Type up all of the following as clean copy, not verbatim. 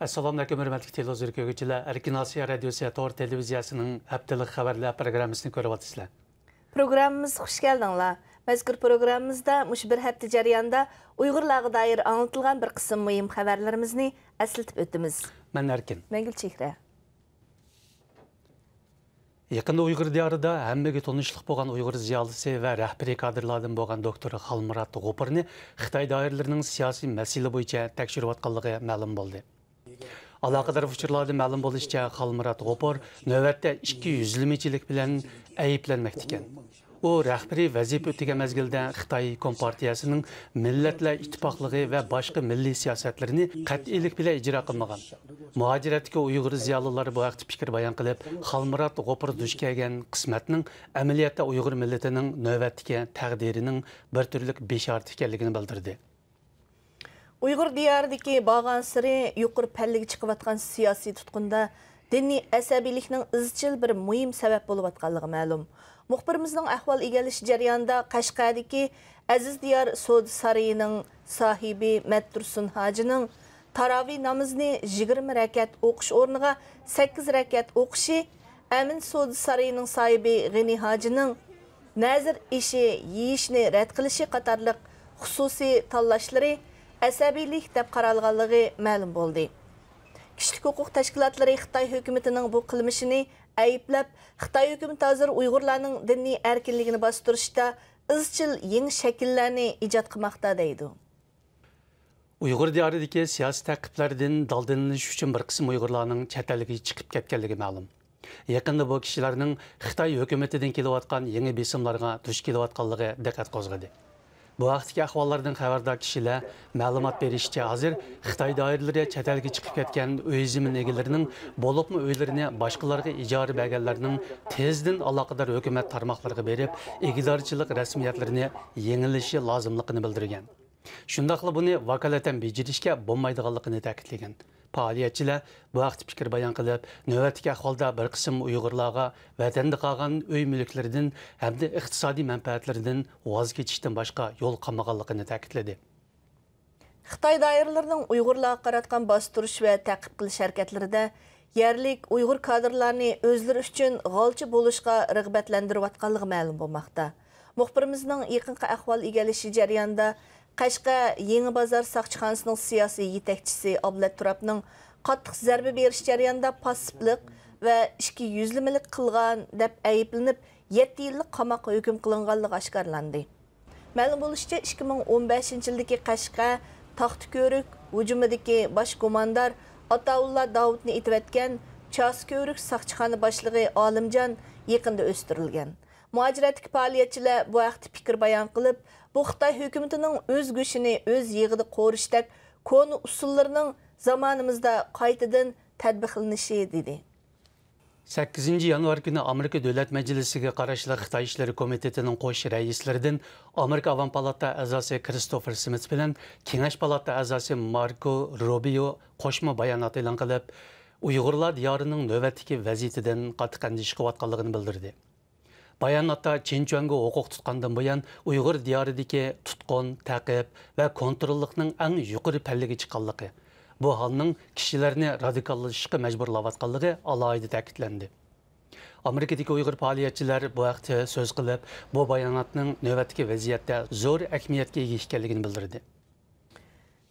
Assalamu alaikum hörmətli televizor görgüçülər. Erkin Asiya Radiosu Tor televiziyasının Heptilik Xewerler proqramını görüyorsunuzlar. Programımız hoş geldinler. Mazkur programımızda muş bir hafta jarayonida Uyg'urlarga dair anlatılgan bir qism mühim xabarlarimizni eslatib o'tamiz. Men Erkin. Men Gulchehra. Yaqında Uyghur diyarida hammaga tanışlıq bo'lgan Uyghur ziyolisi va rahbariy kadrlardan bo'lgan doktor Xalmurat G'opirni Xitoy doiralarining siyosiy masala bo'yicha tekshirayotganligi ma'lum bo'ldi. Aloqador uchurlarda ma'lum bo'lishicha, Xalmurat G'opir navbatda 200-chilik bilan ayblanmoqda ekan. U rahbariy vazifa o'tagan mezgilda Xitoy Kompartiyasining Millatlar ittifoqligi va boshqa milliy siyosatlarini qat'iylik bilan ijro qilmagan. Muhojiratga Uyg'ur ziyolilari bu haqda fikr bayon qilib, Xalmurat G'opir duch kelgan qismatning amaliyotda Uyg'ur millatining navbatdagi taqdirining bir turlik besharti ekanligini bildirdi. Uyg'ur diyoridagi borgan siri yuqori pallaga chiqayotgan siyosiy tutqunda diniy asabiylikning izchil bir muhim sabab bo'layotganligi ma'lum. Muxbirimizning ahvol egalish jarayonida Qashqardagi Aziz Diyor Sud Sarayining sohibi Mattursun hojining tarovih namozini 20 rakat o'qish o'rniga 8 rakat o'qishi, Amin Sud Sarayining sohibi G'ini hojining nazir ishi yeyishni rad qilishi qatorliq xususiy tanlashlari asabiylik deb qaralganligi ma'lum bo'ldi. Kishilik huquq tashkilotlari Xitoy hukumatining bu qilmishini ayblab, Xitoy hukumati hozir Uyg'urlarning diniy erkinligini bostirishda izchil yangi shakllarni ijod qilmoqda deydi. Uyg'ur diyoridagi siyosiy ta'qiblardan daldalanish uchun bir qism Uyg'urlarning chet elga chiqib ketganligi ma'lum. Yaqinda bu kishilarning Xitoy hukumatidan kelayotgan yangi besimlarga duch kelayotganligi diqqat qo'zg'adi. Bu vaqtdagi ahvollardan xabardor kishilar ma'lumot berishicha, hozir Xitoy doiralari chet elga chiqib ketgan uy zamin egalarining bo'libmi uylarini boshqalarga ijara berganlarning tezdan aloqador hukumat tarmoqlariga berib, egidorchilik rasmiyatlarini yengilishi lozimligini bildirgan. Shundaqla buni vakolatan bejirishga bo'lmaydiganligini ta'kidlagan. Faoliyatchilar bu vaqt fikr bayon qilib, navbatdagi ahvolda bir qism Uyg'urlarga vatanda qolgan uy mulklaridan hamda iqtisodiy manfaatlaridan voz kechishdan boshqa yo'l qolmaganligini ta'kidladi. Xitoy doiralarining Uyg'urlarga qaratgan bostirish va ta'qib qilish harakatlarida yerlik Uyg'ur kadrlarini o'zlari uchun g'olchi bo'lishga rag'batlantirayotganligi ma'lum bo'lmoqda. Muxbirimizning yaqinqi ahvol egalishi jarayonida Qashqa Yangi bozor soqchixonasining siyosiy yetakchisi Ablat Turabning qattiq zarba berish jarayonida passivlik va 200-lik qilgan deb ayblanib 7 yillik qamoqqa hukm qilinganligi oshkorlandi. Ma'lum bo'lishicha, 2015-yildagi Qashqa Taxtko'rik hujumidagi bosh qo'mondor Ataulla Davudni etayotgan Chasko'rik soqchixona boshlig'i Olimjon yaqinda o'stirilgan. Muhojiratdagi faoliyatchilar bu haqda fikr bayon qilib, bu Xitoy hukumatining o'z go'shini o'z yig'ida qo'rishdek koni usullarining zamonimizda qaytadan tatbiqlanishi dedi. 8 yanvar kuni Amerika Davlat Majlisiga qarashli Xitoy ishlari komitetining qo'sh raislaridan Amerika Avam palata a'zosi Christopher Smith bilan Kengash palata a'zosi Marco Rubio qo'shma bayonot e'lon qilib, Uyg'urlar diyorining navbatdagi vaziyatidan qattiq andish qilayotganligini bildirdi. Bayonotda Chinchuanga huquq tutqandan buyon Uyg'ur diyoridagi tutqun, ta'qib va kontrollikning eng yuqori pallaga chiqqanligi, bu holning kishilarni radikallashishga majburlayotganligi alohida ta'kidlandi. Amerikadagi Uyg'ur faoliyatchilar bu haqda so'z qilib, bu bayonotning navbatdagi vaziyatda zo'r ahamiyatga ega ekanligini bildirdi.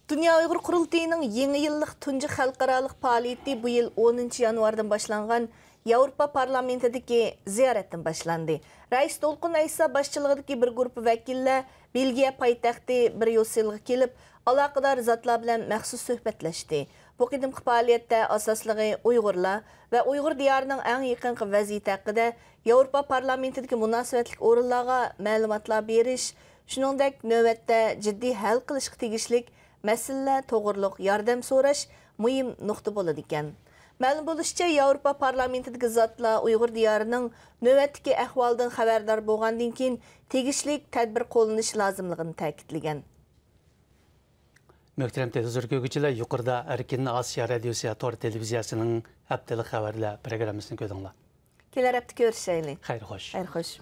Dünya Uyghur Qurultayı'nın yeni yıllık tuncu xalqarалық faoliyati bu yıl 10 yanvardan başlanğan Avrupa parlamentidagi ziyoratdan boshlandi. Rais To'lqin Aysa boshchiligidagi bir guruh vakillar Belgiya poytaxti Bryusselga kelib, aloqador zotlar bilan maxsus suhbatlashdi. Bu qadimgi faoliyatda asosligi Uyg'urlar va Uyg'ur diyorining eng yaqinqi vaziyati haqida Avrupa parlamentidagi munosabatli o'rinlarga ma'lumotlar berish, shuningdek navbatda jiddiy hal qilishga tegishlik masalalar to'g'riliq yordam so'rash muhim nuqta bo'ladi ekan. Ma'lum bo'lishicha, Avrupa parlamentidagi zotlar Uyg'ur diyorining navbatdagi ahvoldan xabardor bo'lgandan keyin tegishli tadbir qo'llanish lozimligini ta'kidlagan. Muhtaram televizor ko'ruvchilar, yuqorida Erkin Asiya Radiosu Tor televiziyasining Heptilik Xewerler programmasini ko'rdinglar. Kelar hafta ko'rishaylik. Xayr xo'sh. Xayr xo'sh.